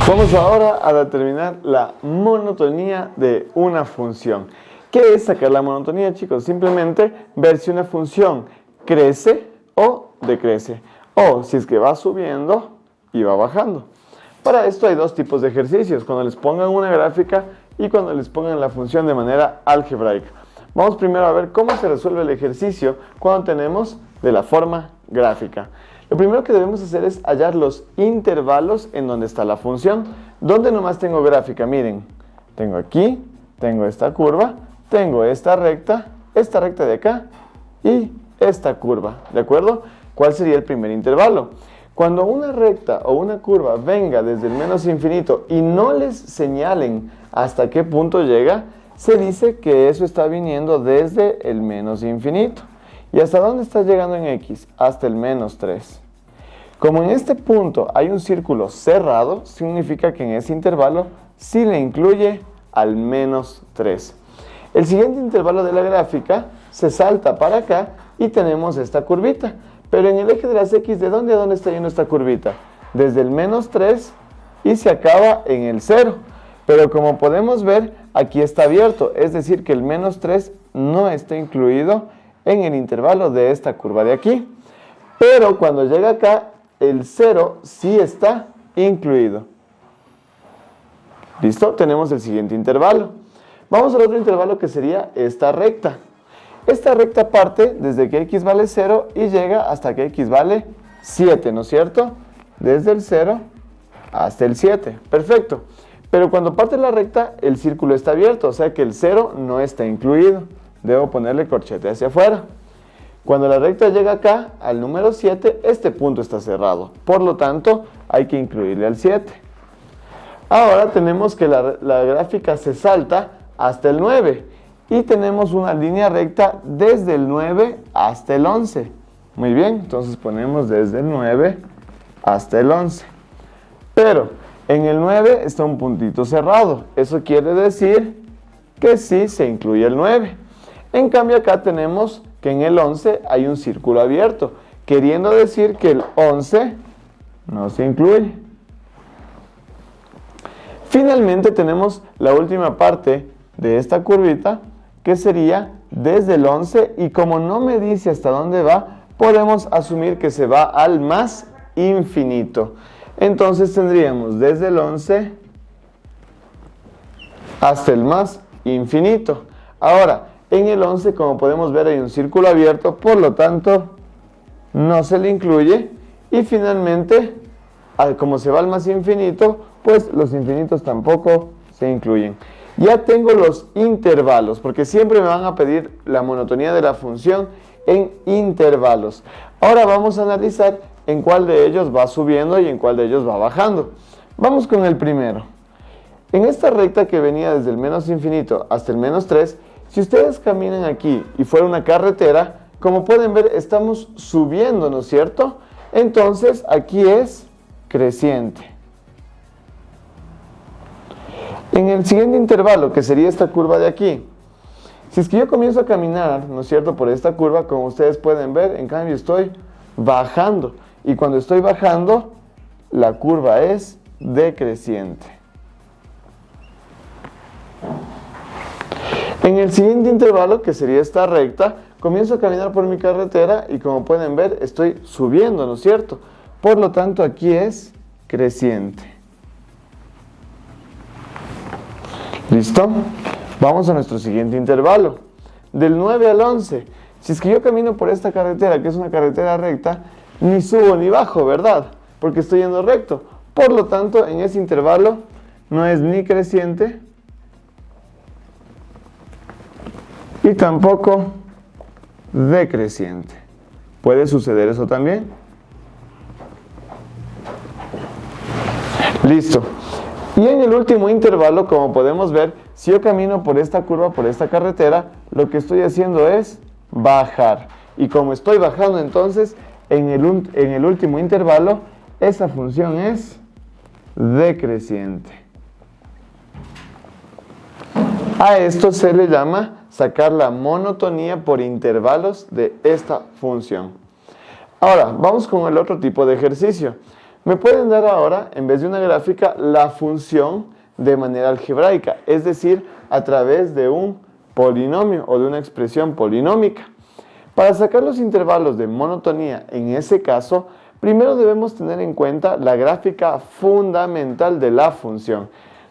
Vamos ahora a determinar la monotonía de una función. ¿Qué es sacar la monotonía, chicos? Simplemente ver si una función crece o decrece, o si es que va subiendo y va bajando. Para esto hay dos tipos de ejercicios, cuando les pongan una gráfica y cuando les pongan la función de manera algebraica. Vamos primero a ver cómo se resuelve el ejercicio cuando tenemos de la forma gráfica. Lo primero que debemos hacer es hallar los intervalos en donde está la función. ¿Dónde nomás tengo gráfica? Miren, tengo aquí, tengo esta curva, tengo esta recta de acá y esta curva, ¿de acuerdo? ¿Cuál sería el primer intervalo? Cuando una recta o una curva venga desde el menos infinito y no les señalen hasta qué punto llega, se dice que eso está viniendo desde el menos infinito. ¿Y hasta dónde está llegando en X? Hasta el menos 3. Como en este punto hay un círculo cerrado, significa que en ese intervalo sí le incluye al menos 3. El siguiente intervalo de la gráfica se salta para acá y tenemos esta curvita. Pero en el eje de las X, ¿de dónde a dónde está yendo esta curvita? Desde el menos 3 y se acaba en el 0. Pero como podemos ver, aquí está abierto, es decir que el menos 3 no está incluido en el intervalo de esta curva de aquí. Pero cuando llega acá, el 0 sí está incluido. ¿Listo? Tenemos el siguiente intervalo. Vamos al otro intervalo que sería esta recta. Esta recta parte desde que X vale 0 y llega hasta que X vale 7, ¿no es cierto? Desde el 0 hasta el 7. Perfecto. Pero cuando parte la recta, el círculo está abierto, o sea que el 0 no está incluido. Debo ponerle corchete hacia afuera. Cuando la recta llega acá, al número 7, este punto está cerrado. Por lo tanto, hay que incluirle al 7. Ahora tenemos que la gráfica se salta hasta el 9. Y tenemos una línea recta desde el 9 hasta el 11. Muy bien, entonces ponemos desde el 9 hasta el 11. Pero en el 9 está un puntito cerrado. Eso quiere decir que sí se incluye el 9. En cambio acá tenemos que en el 11 hay un círculo abierto, queriendo decir que el 11 no se incluye. Finalmente tenemos la última parte de esta curvita, que sería desde el 11, y como no me dice hasta dónde va, podemos asumir que se va al más infinito. Entonces tendríamos desde el 11 hasta el más infinito. Ahora, en el 11, como podemos ver, hay un círculo abierto, por lo tanto, no se le incluye. Y finalmente, como se va al más infinito, pues los infinitos tampoco se incluyen. Ya tengo los intervalos, porque siempre me van a pedir la monotonía de la función en intervalos. Ahora vamos a analizar en cuál de ellos va subiendo y en cuál de ellos va bajando. Vamos con el primero. En esta recta que venía desde el menos infinito hasta el menos 3, si ustedes caminan aquí y fuera una carretera, como pueden ver, estamos subiendo, ¿no es cierto? Entonces, aquí es creciente. En el siguiente intervalo, que sería esta curva de aquí, si es que yo comienzo a caminar, ¿no es cierto?, por esta curva, como ustedes pueden ver, en cambio estoy bajando. Y cuando estoy bajando, la curva es decreciente. En el siguiente intervalo, que sería esta recta, comienzo a caminar por mi carretera y como pueden ver, estoy subiendo, ¿no es cierto? Por lo tanto, aquí es creciente. ¿Listo? Vamos a nuestro siguiente intervalo. Del 9 al 11. Si es que yo camino por esta carretera, que es una carretera recta, ni subo ni bajo, ¿verdad? Porque estoy yendo recto. Por lo tanto, en ese intervalo no es ni creciente y tampoco decreciente. ¿Puede suceder eso también? Listo. Y en el último intervalo, como podemos ver, si yo camino por esta curva, por esta carretera, lo que estoy haciendo es bajar. Y como estoy bajando, entonces, en el último intervalo, esa función es decreciente. A esto se le llama sacar la monotonía por intervalos de esta función. Ahora, vamos con el otro tipo de ejercicio. Me pueden dar ahora, en vez de una gráfica, la función de manera algebraica, es decir, a través de un polinomio o de una expresión polinómica. Para sacar los intervalos de monotonía en ese caso, primero debemos tener en cuenta la gráfica fundamental de la función.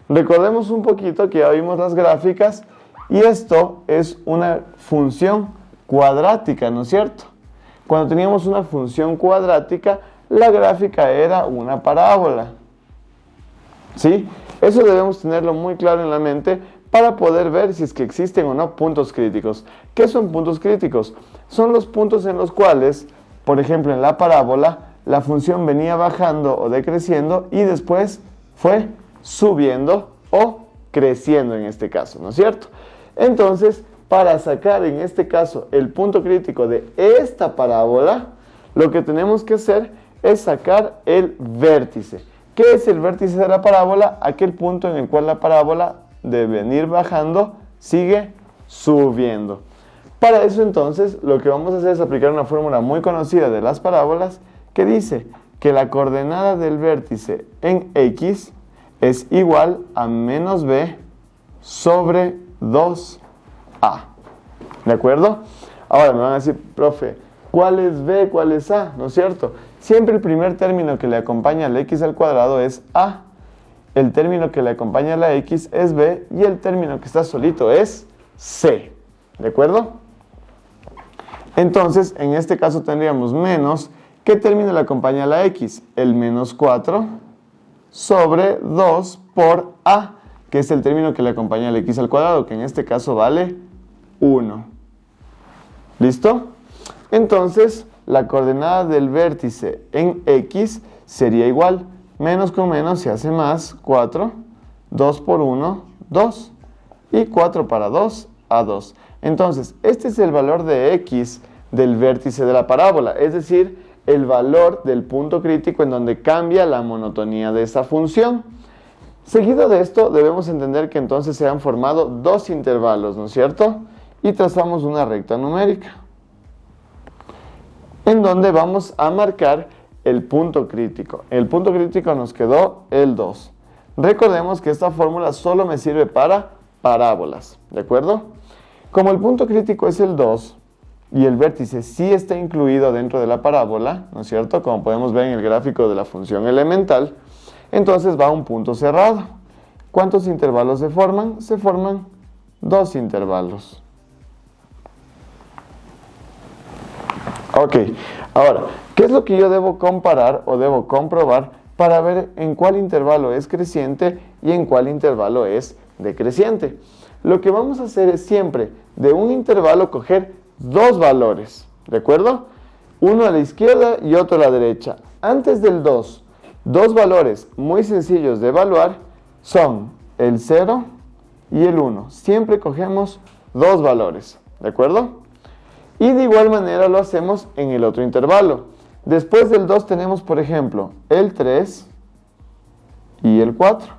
Recordemos un poquito que ya vimos las gráficas y esto es una función cuadrática, ¿no es cierto? Cuando teníamos una función cuadrática, la gráfica era una parábola. ¿Sí? Eso debemos tenerlo muy claro en la mente para poder ver si es que existen o no puntos críticos. ¿Qué son puntos críticos? Son los puntos en los cuales, por ejemplo, en la parábola, la función venía bajando o decreciendo y después fue subiendo o creciendo en este caso, ¿no es cierto? Entonces, para sacar en este caso el punto crítico de esta parábola, lo que tenemos que hacer es sacar el vértice. ¿Qué es el vértice de la parábola? Aquel punto en el cual la parábola, de venir bajando, sigue subiendo. Para eso entonces, lo que vamos a hacer es aplicar una fórmula muy conocida de las parábolas que dice que la coordenada del vértice en X es igual a menos B sobre 2A. ¿De acuerdo? Ahora me van a decir, profe, ¿cuál es B, cuál es A? ¿No es cierto? Siempre el primer término que le acompaña al X al cuadrado es A, el término que le acompaña a la X es B y el término que está solito es C. ¿De acuerdo? Entonces, en este caso tendríamos menos, ¿qué término le acompaña a la X? El menos 4 sobre 2 por A, que es el término que le acompaña al X al cuadrado, que en este caso vale 1. ¿Listo? Entonces, la coordenada del vértice en X sería igual. Menos con menos se hace más, 4, 2 por 1, 2. Y 4 para 2, a 2. Entonces, este es el valor de X del vértice de la parábola, es decir, el valor del punto crítico en donde cambia la monotonía de esa función. Seguido de esto, debemos entender que entonces se han formado dos intervalos, ¿no es cierto? Y trazamos una recta numérica, en donde vamos a marcar el punto crítico. El punto crítico nos quedó el 2. Recordemos que esta fórmula solo me sirve para parábolas, ¿de acuerdo? Como el punto crítico es el 2 y el vértice sí está incluido dentro de la parábola, ¿no es cierto? Como podemos ver en el gráfico de la función elemental, entonces va a un punto cerrado. ¿Cuántos intervalos se forman? Se forman 2 intervalos. Ok, ahora, ¿qué es lo que yo debo comparar o debo comprobar para ver en cuál intervalo es creciente y en cuál intervalo es decreciente? Lo que vamos a hacer es siempre de un intervalo coger dos valores, ¿de acuerdo? Uno a la izquierda y otro a la derecha. Antes del 2, dos valores muy sencillos de evaluar son el 0 y el 1. Siempre cogemos dos valores, ¿de acuerdo? Y de igual manera lo hacemos en el otro intervalo. Después del 2 tenemos, por ejemplo, el 3 y el 4.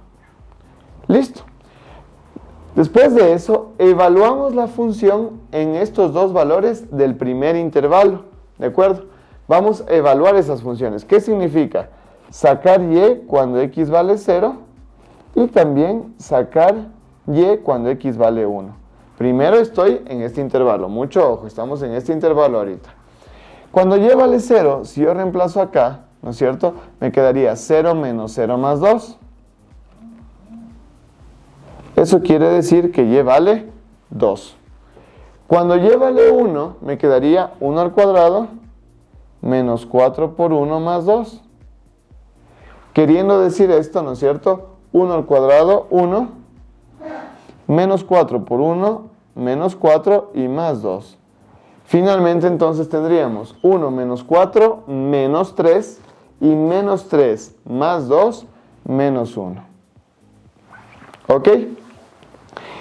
Listo. Después de eso, evaluamos la función en estos dos valores del primer intervalo. ¿De acuerdo? Vamos a evaluar esas funciones. ¿Qué significa? Sacar y cuando x vale 0 y también sacar y cuando x vale 1. Primero estoy en este intervalo. Mucho ojo, estamos en este intervalo ahorita. Cuando y vale 0, si yo reemplazo acá, ¿no es cierto? Me quedaría 0 menos 0 más 2. Eso quiere decir que y vale 2. Cuando y vale 1, me quedaría 1 al cuadrado menos 4 por 1 más 2. Queriendo decir esto, ¿no es cierto? 1 al cuadrado, 1, menos 4 por 1, menos 4 y más 2. Finalmente, entonces tendríamos 1 menos 4, menos 3, y menos 3 más 2, menos 1. ¿Ok?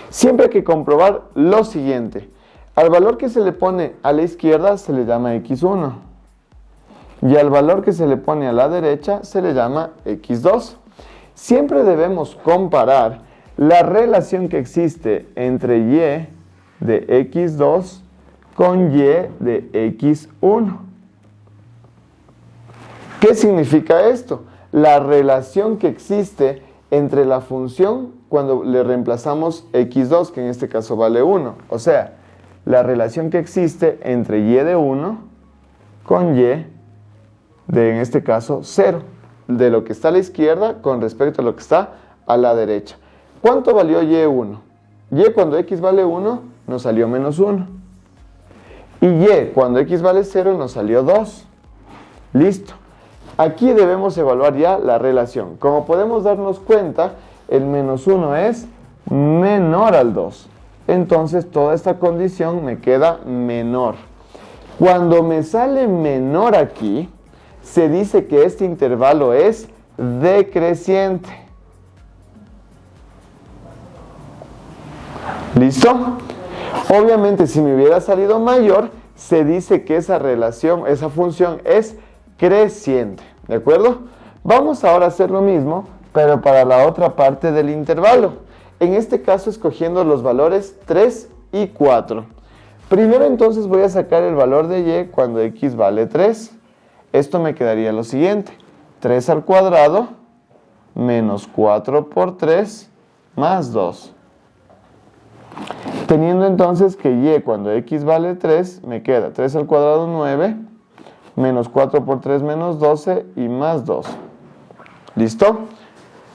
Siempre hay que comprobar lo siguiente. Al valor que se le pone a la izquierda se le llama x1. Y al valor que se le pone a la derecha se le llama x2. Siempre debemos comparar la relación que existe entre y de x2 con y de x1. ¿Qué significa esto? la relación que existe entre la función cuando le reemplazamos x2, que en este caso vale 1. O sea, la relación que existe entre y de 1 con y de, en este caso, 0. De lo que está a la izquierda con respecto a lo que está a la derecha. ¿Cuánto valió y1? Y cuando x vale 1 nos salió menos 1. Y cuando x vale 0 nos salió 2. Listo. Aquí debemos evaluar ya la relación. Como podemos darnos cuenta, el menos 1 es menor al 2. Entonces toda esta condición me queda menor. Cuando me sale menor aquí, se dice que este intervalo es decreciente. ¿Listo? Obviamente, si me hubiera salido mayor, se dice que esa relación, esa función es creciente. ¿De acuerdo? Vamos ahora a hacer lo mismo, pero para la otra parte del intervalo. En este caso, escogiendo los valores 3 y 4. Primero, entonces, voy a sacar el valor de y cuando x vale 3. Esto me quedaría lo siguiente. 3 al cuadrado menos 4 por 3 más 2. Teniendo entonces que y cuando x vale 3, me queda 3 al cuadrado 9, menos 4 por 3 menos 12 y más 2. ¿Listo?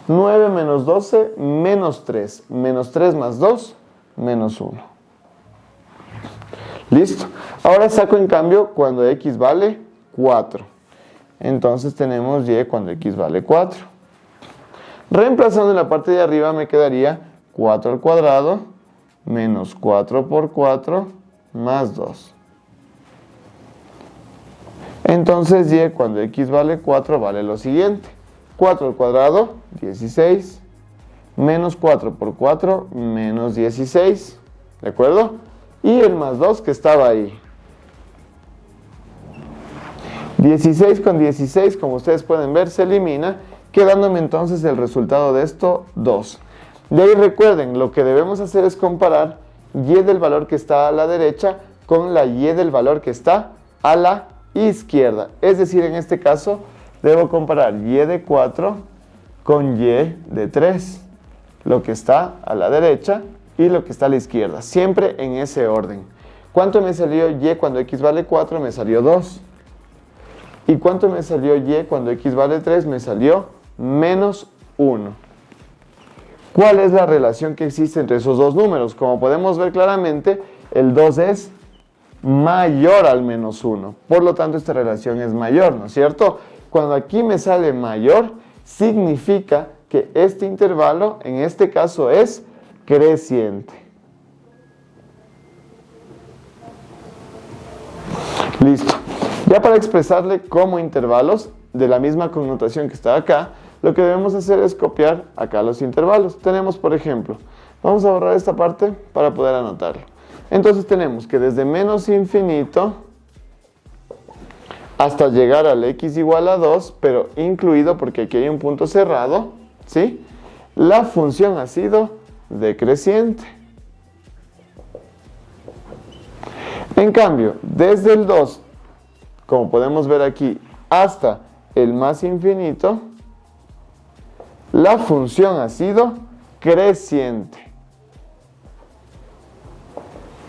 9 menos 12 menos 3. Menos 3 más 2, menos 1. ¿Listo? Ahora saco en cambio cuando x vale 4. Entonces tenemos y cuando x vale 4. Reemplazando en la parte de arriba me quedaría 4 al cuadrado menos 4 por 4 más 2. Entonces y cuando x vale 4 vale lo siguiente. 4 al cuadrado, 16, menos 4 por 4, menos 16. ¿De acuerdo? Y el más 2 que estaba ahí. 16 con 16, como ustedes pueden ver, se elimina, quedándome entonces el resultado de esto, 2. De ahí recuerden, lo que debemos hacer es comparar y del valor que está a la derecha con la y del valor que está a la izquierda. Es decir, en este caso, debo comparar y de 4 con y de 3. Lo que está a la derecha y lo que está a la izquierda. Siempre en ese orden. ¿Cuánto me salió y cuando x vale 4? Me salió 2. ¿Y cuánto me salió y cuando x vale 3? Me salió menos 1. ¿Cuál es la relación que existe entre esos dos números? Como podemos ver claramente, el 2 es mayor al menos 1. Por lo tanto, esta relación es mayor, ¿no es cierto? Cuando aquí me sale mayor, significa que este intervalo, en este caso, es creciente. Listo. Ya para expresarle como intervalos, de la misma connotación que está acá, lo que debemos hacer es copiar acá los intervalos. Tenemos, por ejemplo, vamos a borrar esta parte para poder anotarlo. Entonces tenemos que desde menos infinito hasta llegar al x igual a 2, pero incluido porque aquí hay un punto cerrado, ¿sí? La función ha sido decreciente. En cambio, desde el 2, como podemos ver aquí, hasta el más infinito, la función ha sido creciente.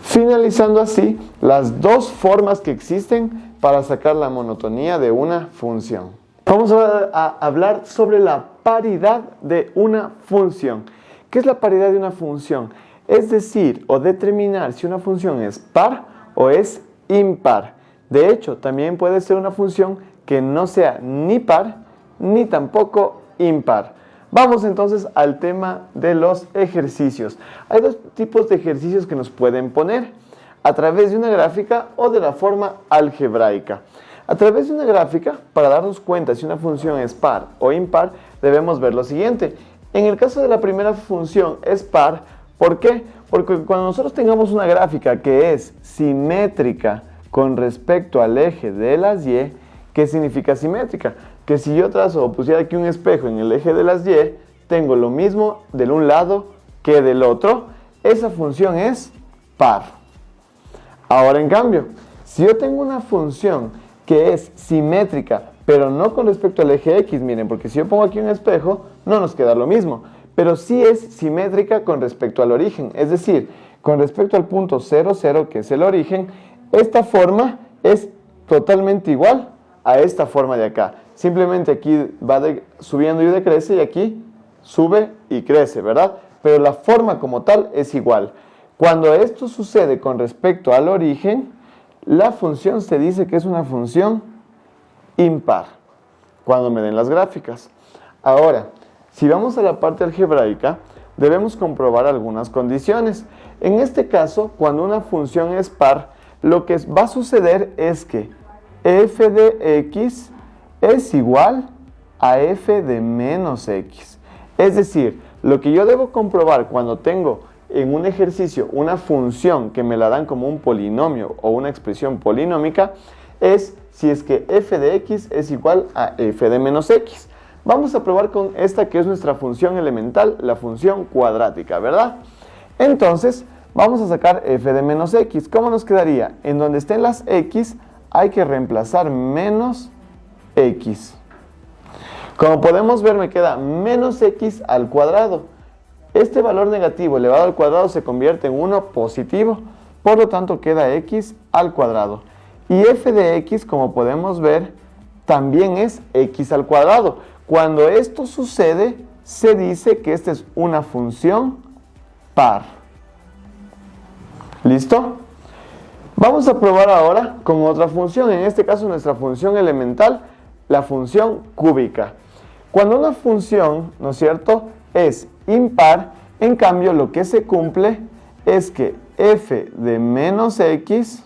Finalizando así las dos formas que existen para sacar la monotonía de una función. Vamos a hablar sobre la paridad de una función. ¿Qué es la paridad de una función? Es decir, o determinar si una función es par o es impar. De hecho, también puede ser una función que no sea ni par ni tampoco impar. Vamos entonces al tema de los ejercicios. Hay dos tipos de ejercicios que nos pueden poner: a través de una gráfica o de la forma algebraica. A través de una gráfica, para darnos cuenta si una función es par o impar, debemos ver lo siguiente. En el caso de la primera función es par. ¿Por qué? Porque cuando nosotros tengamos una gráfica que es simétrica con respecto al eje de las y, ¿qué significa simétrica? Que si yo trazo o pusiera aquí un espejo en el eje de las y, tengo lo mismo de un lado que del otro. Esa función es par. Ahora, en cambio, si yo tengo una función que es simétrica, pero no con respecto al eje X, miren, porque si yo pongo aquí un espejo, no nos queda lo mismo, pero sí es simétrica con respecto al origen, es decir, con respecto al punto 0, 0, que es el origen, esta forma es totalmente igual a esta forma de acá. Simplemente aquí va subiendo y decrece y aquí sube y crece, ¿verdad? Pero la forma como tal es igual. Cuando esto sucede con respecto al origen, la función se dice que es una función impar, cuando me den las gráficas. Ahora, si vamos a la parte algebraica, debemos comprobar algunas condiciones. En este caso, cuando una función es par, lo que va a suceder es que f de x es igual a f de menos x. Es decir, lo que yo debo comprobar cuando tengo en un ejercicio una función que me la dan como un polinomio o una expresión polinómica es si es que f de x es igual a f de menos x. Vamos a probar con esta que es nuestra función elemental, la función cuadrática, ¿verdad? Entonces, vamos a sacar f de menos x. ¿Cómo nos quedaría? En donde estén las x hay que reemplazar menos x. Como podemos ver, me queda menos x al cuadrado. Este valor negativo elevado al cuadrado se convierte en uno positivo, por lo tanto queda x al cuadrado. Y f de x, como podemos ver, también es x al cuadrado. Cuando esto sucede, se dice que esta es una función par. ¿Listo? Vamos a probar ahora con otra función, en este caso nuestra función elemental, la función cúbica. Cuando una función, ¿no es cierto?, es impar, en cambio lo que se cumple es que f de menos x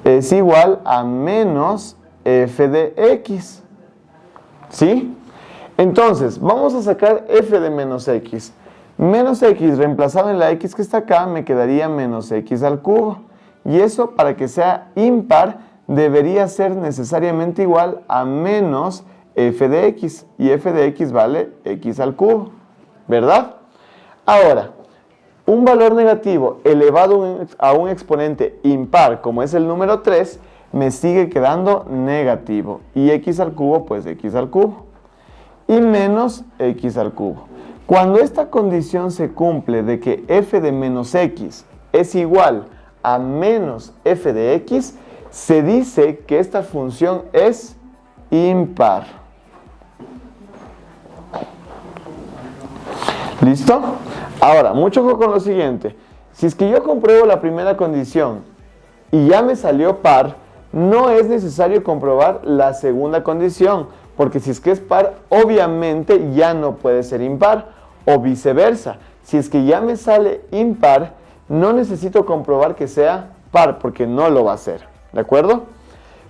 es igual a menos f de x. ¿Sí? Entonces, vamos a sacar f de menos x. Menos x reemplazado en la x que está acá me quedaría menos x al cubo. Y eso, para que sea impar, debería ser necesariamente igual a menos f de x. Y f de x vale x al cubo, ¿verdad? Ahora, un valor negativo elevado a un exponente impar, como es el número 3, me sigue quedando negativo. Y x al cubo, pues x al cubo. Y menos x al cubo. Cuando esta condición se cumple de que f de menos x es igual a menos f de x, se dice que esta función es impar. ¿Listo? Ahora, mucho ojo con lo siguiente. Si es que yo compruebo la primera condición y ya me salió par, no es necesario comprobar la segunda condición, porque si es que es par, obviamente ya no puede ser impar, o viceversa. Si es que ya me sale impar, no necesito comprobar que sea par, porque no lo va a hacer, ¿de acuerdo?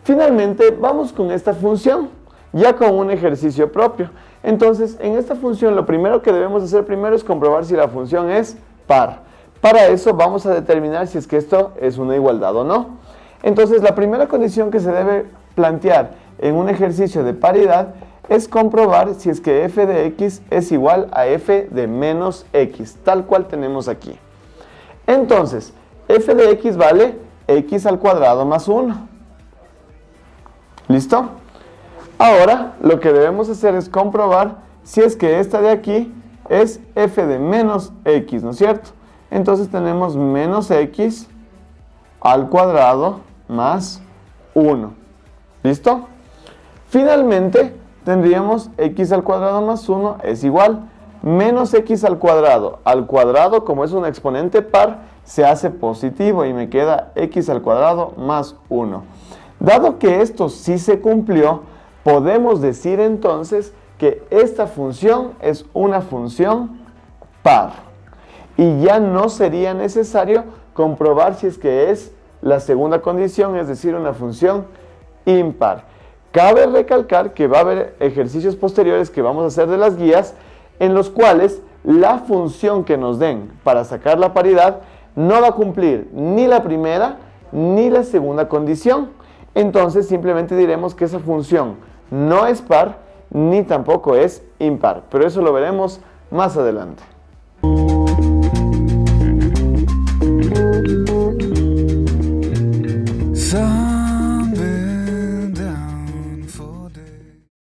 Finalmente, vamos con esta función, ya con un ejercicio propio. Entonces, en esta función, lo primero que debemos hacer primero es comprobar si la función es par. Para eso, vamos a determinar si es que esto es una igualdad o no. Entonces, la primera condición que se debe plantear en un ejercicio de paridad es comprobar si es que f de x es igual a f de menos x, tal cual tenemos aquí. Entonces, f de x vale x al cuadrado más 1. ¿Listo? Ahora, lo que debemos hacer es comprobar si es que esta de aquí es f de menos x, ¿no es cierto? Entonces tenemos menos x al cuadrado más 1. ¿Listo? Finalmente, tendríamos x al cuadrado más 1 es igual. Menos x al cuadrado, como es un exponente par, se hace positivo y me queda x al cuadrado más 1. Dado que esto sí se cumplió, podemos decir entonces que esta función es una función par. Y ya no sería necesario comprobar si es que es la segunda condición, es decir, una función impar. Cabe recalcar que va a haber ejercicios posteriores que vamos a hacer de las guías en los cuales la función que nos den para sacar la paridad no va a cumplir ni la primera ni la segunda condición. Entonces simplemente diremos que esa función no es par ni tampoco es impar, pero eso lo veremos más adelante.